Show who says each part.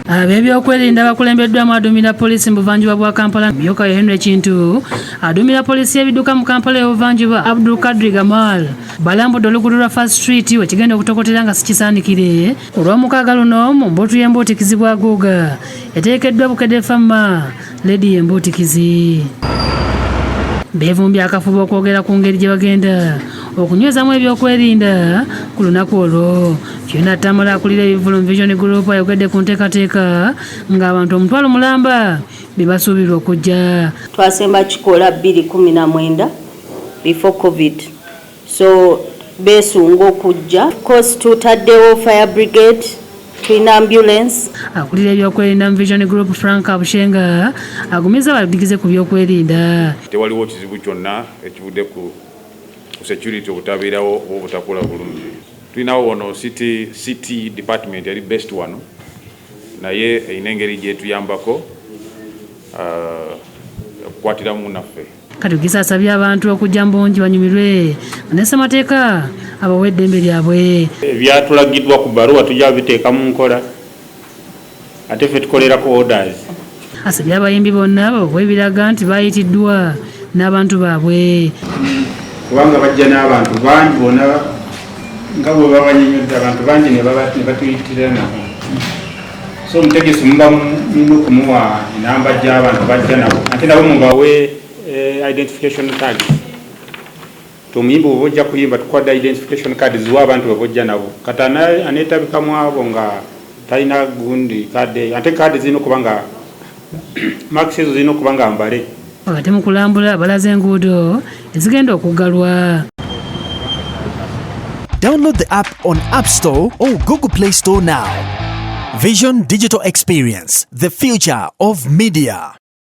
Speaker 1: Ebyokwerinda bakulembeddwamu aduumira poliisi mu buvanjuba bwa Kampala Myoka Henry Kintu, aduumira poliisi y'ebidduka mu Kampala y'obuvanjuba Abdul Kadri Gamal balambudde oluguudo lwa First Street wekigenda okutokotera nga sikisaanikire ku lw'omukaaga luno mu Mbuutu y'embuutikizi bwa Guuga eteekeddwa Bukedde Fama Lady y'embuutikizi. Beevumbye akafuba okwogera ku ngeri gye bagenda okunywezamu ebyokwerinda ku lunaku olwo. Fiona Tamala akulira ebivulu mu Vision Group ayogedde ku nteekateeka ng'abantu omutwalo mulamba be basuubirwa okujja.
Speaker 2: Twasemba kikola 2019 before COVID. So beesunga okujja. Of course tutaddewo fire brigade, twina ambulance.
Speaker 1: Akulira ebyokwerinda mu Vision Group Frank Abushenga agumiza abadigize ku byokwerinda.
Speaker 3: Tewaliwo kizibu kyonna ekivudde ku security obutabeerawo obutakola bulungi. Tulinawo wano city department yali best wano naye eyina engeri gyetuyambako okukwatiramu naffe. Katugisa asabye abantu okujja mu bungi banyumirwe ne ssemateeka abawa eddembe lyabwe.
Speaker 4: Ebyatulagiddwa ku bbaluwa tujja biteeka mu nkola ate ffe tukolerako orders.
Speaker 1: Asabye abayimbi bonna babawe ebiraga nti baayitiddwa n'abantu baabwe.
Speaker 4: Kubanga bajja n'abantu bangi bona nga bwe babanyonyodde abantu bangi ne batuyitira nabo. So omutegesi muba mulina okumuwa enamba gy'abantu bajja nabo ate nabo mubawe identification card. Omuyimbi bw'oba ojja kuyimba tukwadde identification card ziwa abantu bwe bojja nabo. Kati aneetabikamu abo nga talina gundi kade ate kadi zirina okuba nga marks ezo zirina okuba nga mbale. Wakati mu kulambula balaze enguudo ezigenda okuggalwa.
Speaker 5: Download the app on App Store or Google Play Store now. Vision Digital Experience, the future of media.